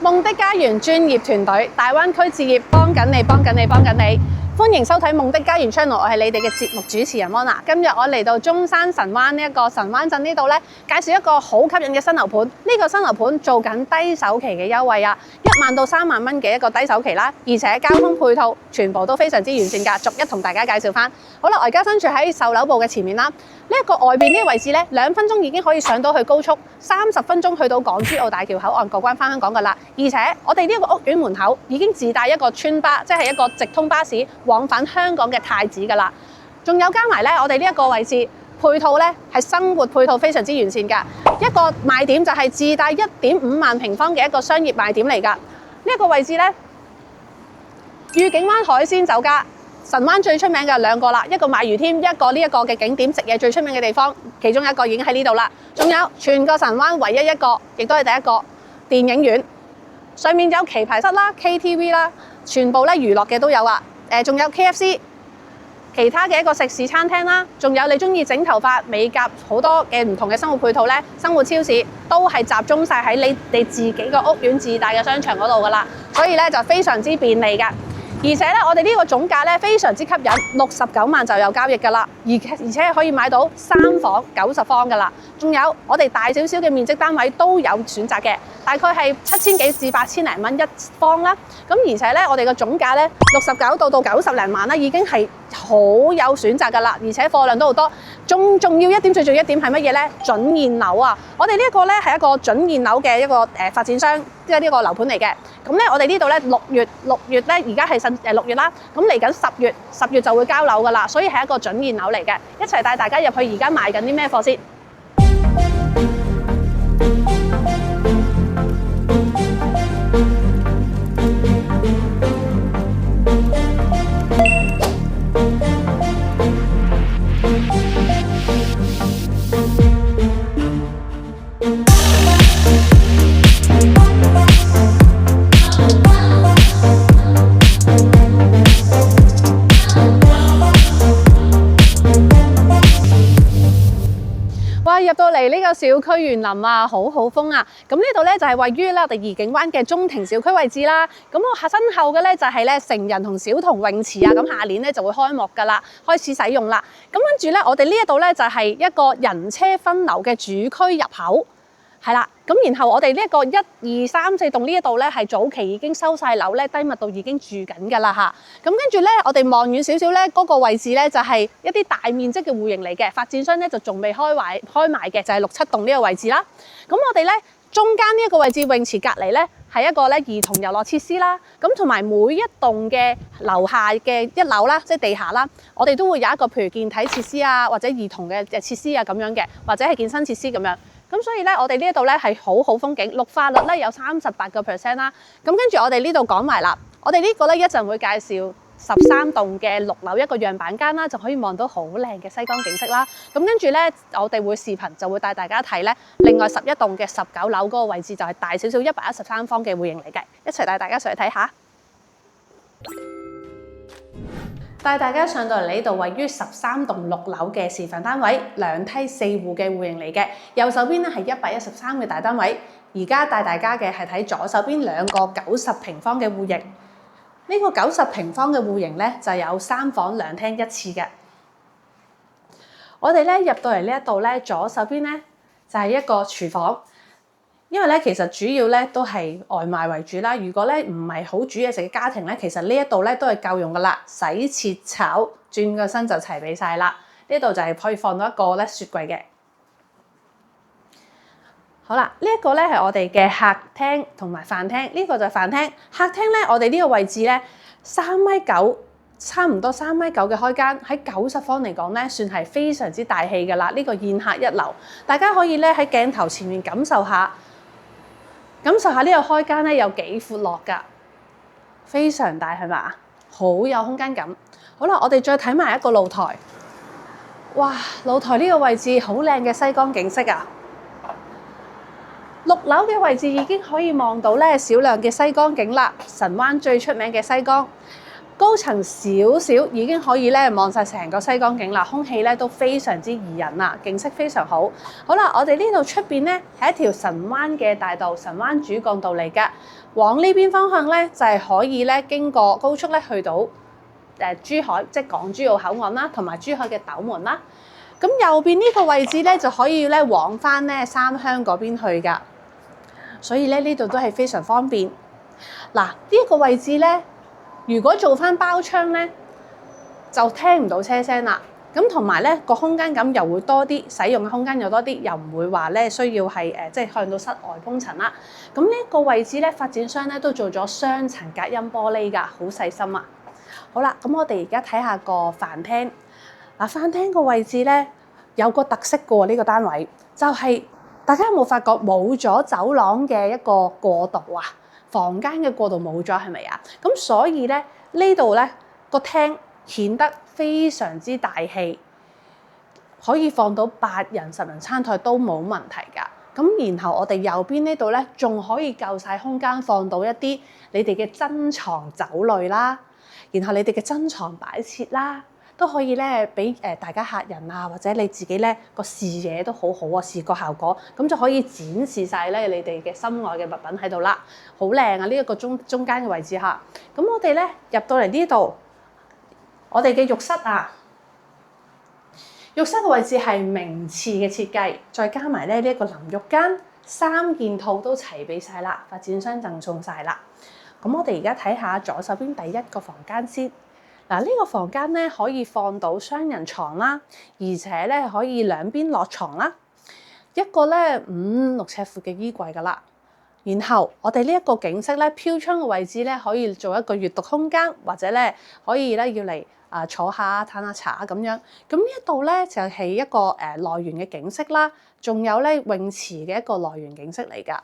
夢的家園專業團隊，大灣區置業幫緊你，幫緊你，幫緊你。歡迎收睇夢的家園 channel， 我係你哋嘅節目主持人 Mona。今日我嚟到中山神灣呢一個神灣鎮呢度咧，介紹一個好吸引嘅新樓盤。呢個新樓盤做緊低首期嘅優惠啊，1萬到3萬蚊嘅一個低首期啦，而且交通配套全部都非常之完善㗎，逐一同大家介紹翻。好啦，我而家身處喺售樓部嘅前面啦。呢一個外邊呢個位置咧，2分鐘已經可以上到去高速，30分鐘去到港珠澳大橋口岸過關翻香港㗎啦。而且我哋呢一個屋苑門口已經自帶一個村巴，即係一個直通巴士往返香港嘅太子㗎啦。仲有加埋咧，我哋呢一個位置配套咧係生活配套非常之完善㗎。一個賣點就係自帶1.5萬平方嘅一個商業賣點嚟㗎。呢一個位置咧，御景灣海鮮酒家。神灣最出名嘅2個啦，一個賣魚添，一個呢一個嘅景點食嘢最出名嘅地方，其中一個已經喺呢度啦。仲有全個神灣唯一一個，亦都係第一個電影院，上面有棋牌室啦、KTV 啦，全部咧娛樂嘅都有啊。仲有 KFC， 其他嘅一個食肆餐廳啦，仲有你中意整頭髮、美甲好多嘅唔同嘅生活配套咧，生活超市都係集中晒喺你哋自己個屋苑自帶嘅商場嗰度噶啦，所以咧就非常之便利噶。而且咧，我哋呢個總價咧非常之吸引，69萬就有交易㗎啦，而且可以買到3房90方㗎啦。仲有我哋大少少嘅面積單位都有選擇嘅，大概係7000幾至8000零蚊一方啦。咁而且咧，我哋嘅總價咧69到90零萬啦，已經係好有選擇㗎啦，而且貨量都好多。仲要一點，最重要一點係乜嘢咧？準現樓啊！我哋呢一個咧係一個準現樓嘅一個發展商，即係呢個樓盤嚟嘅。咁咧，我哋呢度咧6月咧，而家係6月啦。咁嚟緊10月就會交樓㗎啦，所以係一個準現樓嚟嘅。一齊帶大家入去而家賣緊啲咩貨先。入到嚟呢個小區園林啊，好風啊！咁呢度咧就係位於咧我哋愉景灣嘅中庭小區位置啦。咁我身後嘅咧就係咧成人同小童泳池啊。咁下年咧就會開幕㗎啦，開始使用啦。咁跟住咧，我哋呢一度咧就係一個人車分流嘅主區入口。係啦，咁然後我哋呢一個1、2、3、4棟呢一度咧係早期已經收晒樓咧，低密度已經住緊㗎啦嚇。咁跟住咧，我哋望遠少少咧，嗰個位置咧就係一啲大面積嘅戶型嚟嘅，發展商咧就仲未開賣嘅，就係6、7棟呢個位置啦。咁我哋咧中間呢一個位置泳池隔離咧係一個咧兒童遊樂設施啦。咁同埋每一棟嘅樓下嘅1樓啦，即係地下啦，我哋都會有一個譬如健體設施啊，或者兒童嘅設施啊咁樣嘅，或者係健身設施咁樣。咁所以咧，我哋呢一度咧係好風景，綠化率咧有38%啦。咁跟住我哋呢度講埋啦，我哋呢個咧一陣會介紹13棟嘅6樓一個樣板間啦，就可以望到好靚嘅西江景色啦。咁跟住咧，我哋會視頻就會帶大家睇咧，另外11棟嘅19樓嗰個位置就係大少少113方嘅戶型嚟嘅，一齊帶大家上去睇下。帶大家上到嚟呢度，位於13棟6樓嘅示範單位，2梯4戶嘅戶型嚟嘅。右手邊咧係113嘅大單位，而家帶大家嘅係睇左手邊2個90平方嘅戶型。呢個90平方嘅戶型咧就有3房2廳1廁嘅。我哋咧入到嚟呢一度咧，左手邊咧就係一個廚房。因為咧，其實主要咧都係外賣為主啦。如果咧唔係好煮嘢食嘅家庭咧，其實呢一度咧都係夠用噶啦。洗切炒轉個身就齊備晒啦。呢度就係可以放到一個咧雪櫃嘅。好啦，呢一個咧係我哋嘅客廳同埋飯廳。呢個就係飯廳。客廳咧，我哋呢個位置咧3.9米，差唔多3.9米嘅開間，喺90方嚟講咧，算係非常之大氣噶啦。呢個宴客一流，大家可以咧喺鏡頭前面感受下呢個開間咧有幾闊落㗎，非常大係嘛？好有空間感。好啦，我哋再睇埋一個露台。哇，露台呢個位置好靚嘅西江景色啊！6樓嘅位置已經可以望到咧少量嘅西江景啦，神灣最出名嘅西江。高層少少已經可以咧望晒成個西江景啦，空氣咧都非常之宜人啦，景色非常好。好啦，我哋呢度出邊咧係一條神灣嘅大道，神灣主幹道嚟㗎。往呢邊方向咧就係可以咧經過高速咧去到珠海，即係港珠澳口岸啦，同埋珠海嘅斗門啦。咁右邊呢個位置咧就可以咧往返咧三鄉嗰邊去㗎，所以咧呢度都係非常方便。嗱，呢一個位置咧，如果做翻包窗咧，就聽唔到車聲啦。咁同埋咧個空間感又會多啲，使用嘅空間又多啲，又唔會話咧需要係即係向到室外封塵啦。咁呢一個位置咧，發展商咧都做咗雙層隔音玻璃㗎，好細心啊！好啦，咁我哋而家睇下個飯廳。嗱，飯廳個位置咧有個特色嘅喎，呢個單位就係大家有冇發覺冇咗走廊嘅一個過渡啊？房間嘅過渡冇咗係咪啊？咁所以咧呢度咧個廳顯得非常之大氣，可以放到8人10人餐台都冇問題㗎。咁然後我哋右邊呢度咧仲可以夠晒空間放到一啲你哋嘅珍藏酒類啦，然後你哋嘅珍藏擺設啦，都可以咧俾大家客人啊，或者你自己咧個視野都好好啊，視覺效果咁就可以展示晒咧你哋嘅心愛嘅物品喺度啦，好靚啊！呢一個中間嘅位置嚇，咁我哋咧入到嚟呢度，我哋嘅浴室啊，浴室嘅位置係名廁嘅設計，再加埋咧呢一個淋浴間，3件套都齊備晒啦，發展商贈送晒啦。咁我哋而家睇下左手邊第一個房間先。嗱，呢個房間咧可以放到雙人床啦，而且咧可以兩邊落床啦，一個咧5、6尺闊嘅衣櫃噶啦。然後我哋呢一個景色咧，飄窗嘅位置咧可以做一個閱讀空間，或者咧可以咧要嚟坐下嘆下茶咁樣。咁呢一度咧就係一個內園嘅景色啦，仲有咧泳池嘅一個內園景色嚟㗎。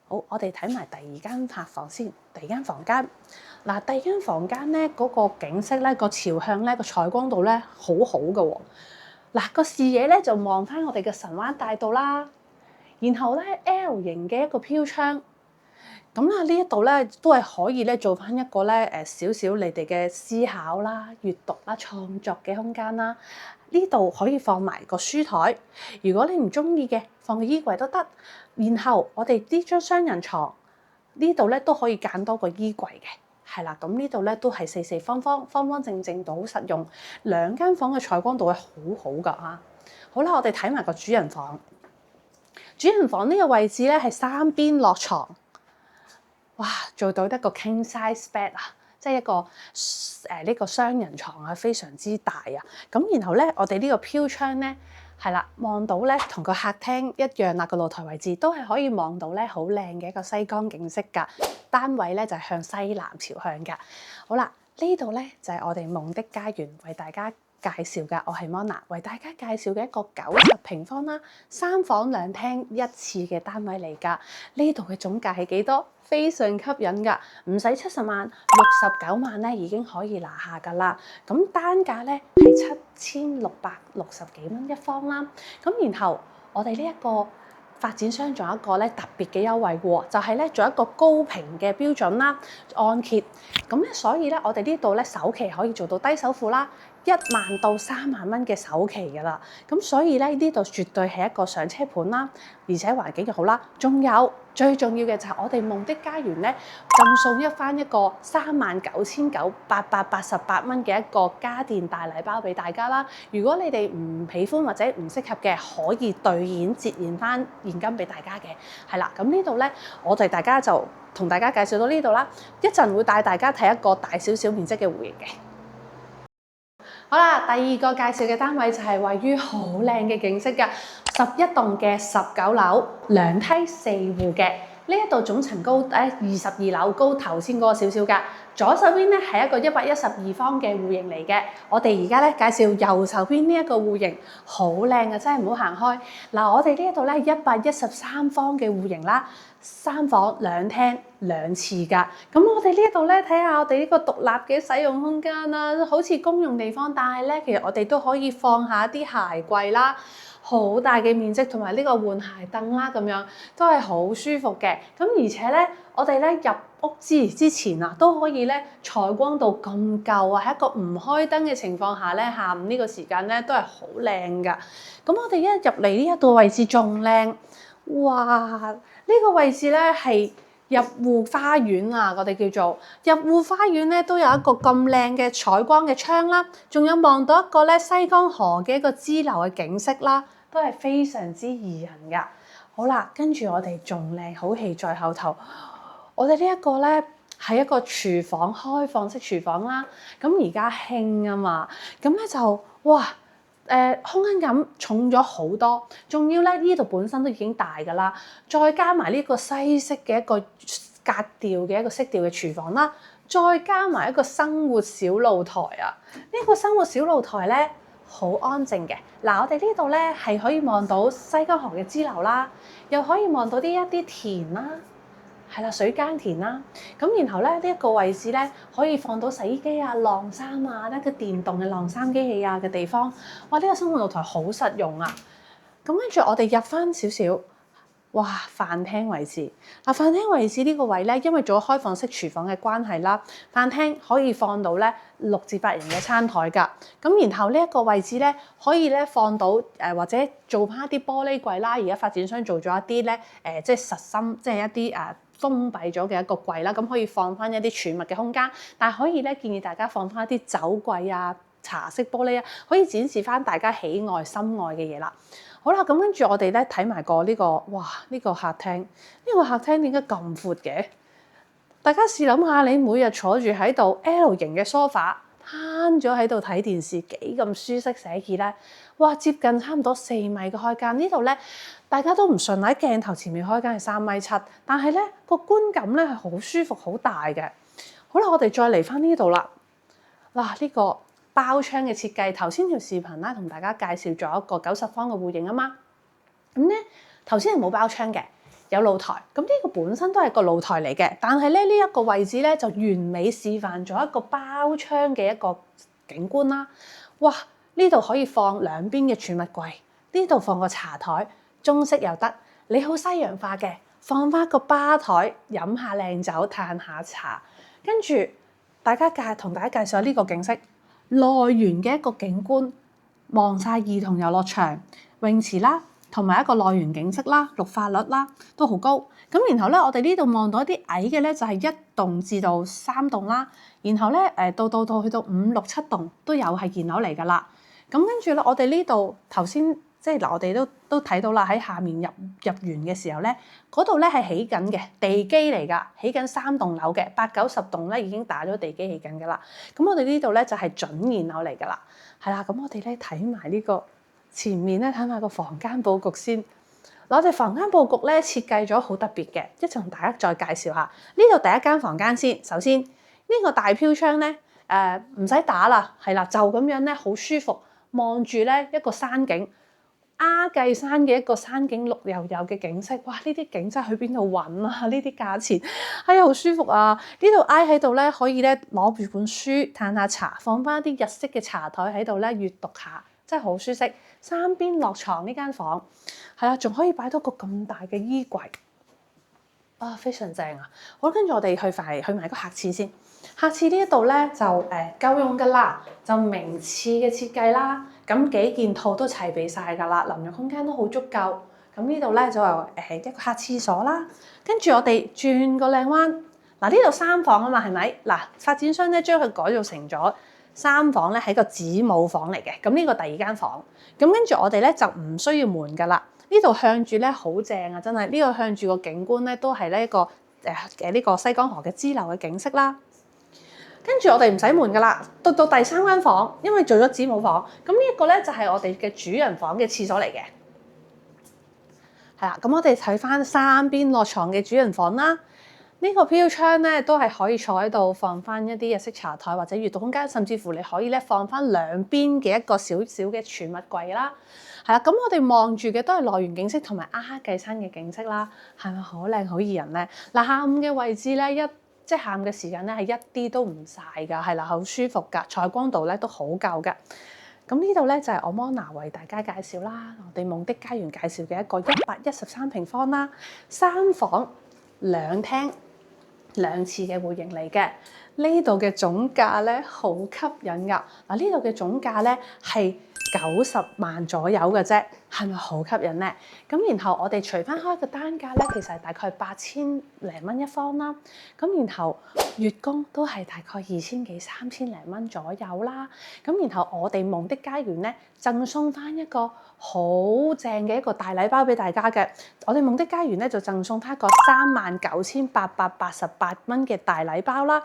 好，我哋睇埋第二間客房先。第二間房間，嗱，第二間房間咧嗰個景色咧個朝向咧個採光度咧好好嘅喎。嗱，個視野咧就望翻我哋嘅神灣大道啦。然後咧 L 型嘅一個飄窗，咁啦呢一度咧都係可以咧做翻一個咧少少你哋嘅思考啦、閱讀啦、創作嘅空間啦。呢度可以放埋個書台，如果你唔中意嘅，放個衣櫃都得。然後我哋呢張雙人床呢度咧都可以揀多個衣櫃嘅，係啦。咁呢度咧都係四四方方、方方正正到好實用。兩間房嘅採光度係好好㗎嚇。好啦，我哋睇埋個主人房。主人房呢個位置咧係3邊落床，哇！做到一個 king size bed 啊，即係一個呢個雙人床啊，非常之大啊。咁然後咧，我哋呢個飄窗咧係啦，望到咧同個客廳一樣啦，個露台位置都係可以望到咧好靚嘅一個西江景色㗎。單位咧就係向西南朝向㗎。好啦，呢度咧就係我哋夢的家園，為大家介紹嘅，我係 Mona， 為大家介紹嘅一個90平方啦，3房2廳1廁嘅單位嚟㗎。呢度嘅總價係幾多？非常吸引㗎，唔使70萬，69萬咧已經可以拿下㗎啦。咁單價咧係7660幾蚊一方啦。咁然後我哋呢一個發展商仲有一個咧特別嘅優惠喎，就係咧做一個高評嘅標準啦，按揭。咁咧所以咧我哋呢度咧首期可以做到低首付啦。1萬到3萬蚊嘅首期㗎啦，咁所以咧呢度絕對係一個上車盤啦，而且環境又好啦，仲有最重要嘅就係我哋夢的家園咧贈送一個39,988蚊嘅一個家電大禮包俾大家啦。如果你哋唔喜歡或者唔適合嘅，可以兌現折現翻現金俾大家嘅，係啦。咁呢度咧我哋大家就同大家介紹到呢度啦，一陣會帶大家睇一個大少少面積嘅戶型嘅。好啦，第二個介紹嘅單位就係位於好靚嘅景色㗎，11棟嘅19樓2梯4戶嘅，呢一度總層高22樓，高頭先嗰個少少㗎。左手邊咧係一個112方嘅戶型嚟嘅，我哋而家咧介紹右手邊呢一個戶型，好靚啊，真係唔好行開。嗱，我哋呢一度咧113方嘅戶型啦，3房2廳2廁㗎。咁我哋呢一度咧睇下我哋呢個獨立嘅使用空間啦，好似公用地方，但係咧其實我哋都可以放下啲鞋櫃啦。好大嘅面積，同埋呢個換鞋凳啦，咁樣都係好舒服嘅。咁而且咧，我哋咧入屋之前啊，都可以咧採光度咁夠啊，喺一個唔開燈嘅情況下咧，下午呢個時間咧都係好靚㗎。咁我哋一入嚟呢一度位置仲靚，哇！呢個位置咧係入戶花園啊，我哋叫做入戶花園咧，都有一個咁靚嘅採光嘅窗啦，仲有望到一個咧西江河嘅一個支流嘅景色啦，都係非常之宜人噶。好啦，跟住我哋仲靚好戲在後頭，我哋呢一個咧係一個廚房開放式廚房啦。咁而家興啊嘛，咁咧就哇〜空間感重咗好多，仲要咧呢度本身都已經大㗎啦，再加埋呢個西式嘅一個格調嘅一個色調嘅廚房啦，再加埋一個生活小露台啊！呢個生活小露台咧好安靜嘅。嗱，我哋呢度咧係可以望到西江河嘅支流啦，又可以望到一啲田啦。係啦，水耕田啦，咁然後咧呢一個位置咧可以放到洗衣機啊、晾衫啊、一個電動嘅晾衫機器啊嘅地方，哇！呢個生活露台好實用啊。咁跟住我哋入翻少少，哇！飯廳位置嗱，飯廳位置呢個位咧，因為做開放式廚房嘅關係啦，飯廳可以放到咧6至8人嘅餐台㗎。咁然後呢一個位置咧可以咧放到或者做翻一啲玻璃櫃啦。而家發展商做咗一啲咧即係實心，即係一啲封閉咗嘅一個櫃啦，咁可以放翻一啲儲物嘅空間，但係可以咧建議大家放翻一啲酒櫃啊、茶色玻璃啊，可以展示翻大家喜愛心愛嘅嘢啦。好啦，咁跟住我哋咧睇埋個呢個，哇！呢個客廳，呢個客廳點解咁闊嘅？大家試諗下，你每日坐住喺度 L 型嘅梳化，攤咗喺度睇電視，幾咁舒適寫意咧？哇！接近差唔多4米嘅開間，呢度咧大家都唔信喺鏡頭前面開間係3.7米，但係咧個觀感咧係好舒服、好大嘅。好啦，我哋再嚟翻呢度啦。嗱，呢個包窗嘅設計，頭先條視頻啦，同大家介紹咗一個90方嘅戶型啊嘛。咁咧頭先係冇包窗嘅，有露台。咁呢個本身都係個露台嚟嘅，但係咧呢一個位置咧就完美示範咗一個包窗嘅一個景觀啦。哇！呢度可以放兩邊嘅儲物櫃，呢度放個茶台，中式又得。你好西洋化嘅，放翻個吧台，飲下靚酒，嘆下茶。跟住同大家介紹下呢個景色，內園嘅一個景觀，望晒兒童遊樂場、泳池啦，同埋一個內園景色啦，綠化率啦都好高。咁然後咧，我哋呢度望到一啲矮嘅咧，就係1棟至到3棟啦。然後咧到去到5、6、7棟都有係現樓嚟㗎啦。咁跟住咧，我哋呢度頭先即係嗱，我哋都睇到啦，喺下面入園嘅時候咧，嗰度咧係起緊嘅地基嚟㗎，起緊3棟樓嘅，8、90棟咧已經打咗地基起緊㗎啦。咁我哋呢度咧就係準現樓嚟㗎啦，係啦。咁我哋咧睇埋呢個前面咧，睇埋個房間佈局先。嗱，我哋房間佈局咧設計咗好特別嘅，一齊同大家再介紹下呢度第一間房間先。首先呢個大飄窗咧唔使打啦，係啦，就咁樣咧好舒服。望住咧一個山景，鴉髻山嘅一個山景綠油油嘅景色，哇！呢啲景真係去邊度揾啊？呢啲價錢，哎呀好舒服啊！呢度挨喺度咧，可以咧攞住本書嘆下茶，放翻啲日式嘅茶台喺度咧閱讀下，真係好舒適。三邊落床呢間房，係啦，仲可以擺到個咁大嘅衣櫃，啊非常正啊！好，跟住我哋去埋個客廁先。客廁呢一度咧就夠用㗎啦，就名廁嘅設計啦，咁幾件套都齊備晒㗎啦，淋浴空間都好足夠。咁呢度咧就一個客廁所啦，跟住我哋轉個靚彎，嗱呢度3房啊嘛，係咪？嗱發展商咧將佢改造成咗3房咧，係個子母房嚟嘅。咁呢個第2間房，咁跟住我哋咧就唔需要門㗎啦。呢度向住咧好正啊，真係呢個向住個景觀咧都係呢一個呢個西江河嘅支流嘅景色啦。跟住我哋唔使門㗎啦，到第3間房，因為做咗子母房，咁呢一個咧就係我哋嘅主人房嘅廁所嚟嘅，係啦。咁我哋睇翻3邊落床嘅主人房啦。呢個飄窗咧都係可以坐喺度放翻一啲日式茶台或者閱讀空間，甚至乎你可以咧放翻兩邊嘅一個小小嘅儲物櫃啦。係啦，咁我哋望住嘅都係內園景色同埋鴉髻山嘅景色啦，係咪好靚好宜人咧？嗱，下午嘅位置咧即係下午嘅時間咧，係一啲都唔曬㗎，係啦，好舒服㗎，採光度咧都好夠㗎。咁呢度咧就係我 Mona 為大家介紹啦，我哋夢的家園介紹嘅一個113平方啦，3房2廳2次嘅戶型嚟嘅。呢度嘅總價咧好吸引㗎。嗱，呢度嘅總價咧係90萬左右嘅啫，係咪好吸引咧？咁然後我哋除翻開個單價咧，其實係大概8000零蚊一方啦。咁然後月供都係大概2000幾3000零蚊左右啦。咁然後我哋夢的家園咧贈送翻一個好正嘅一個大禮包俾大家嘅。我哋夢的家園咧就贈送翻一個39888蚊嘅大禮包啦。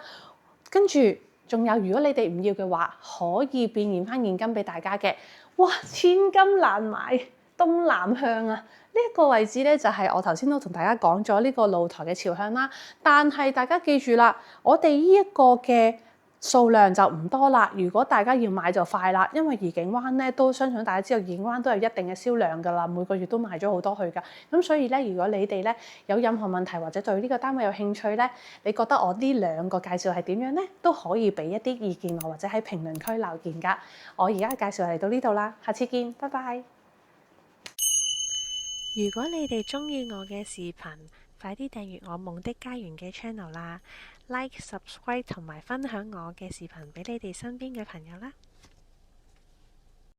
跟住仲有，如果你哋唔要嘅話，可以變現翻現金俾大家嘅。哇，千金難買東南向啊！呢一個位置咧就係我頭先都同大家講咗呢個露台嘅朝向啦。但係大家記住啦，我哋呢一個嘅數量就唔多啦。如果大家要買就快啦，因為怡景灣咧都相信大家知道，怡景灣都有一定嘅銷量㗎啦，每個月都賣咗好多去㗎。咁所以咧，如果你哋咧有任何問題或者對呢個單位有興趣咧，你覺得我呢2個介紹係點樣咧，都可以俾一啲意見我，或者喺評論區留言㗎。我而家介紹嚟到呢度啦，下次見，拜拜。如果你哋鍾意我嘅視頻，快啲訂閱我夢的家園嘅 channel 啦！Like、subscribe 同埋分享我嘅視頻俾你哋身邊嘅朋友啦〜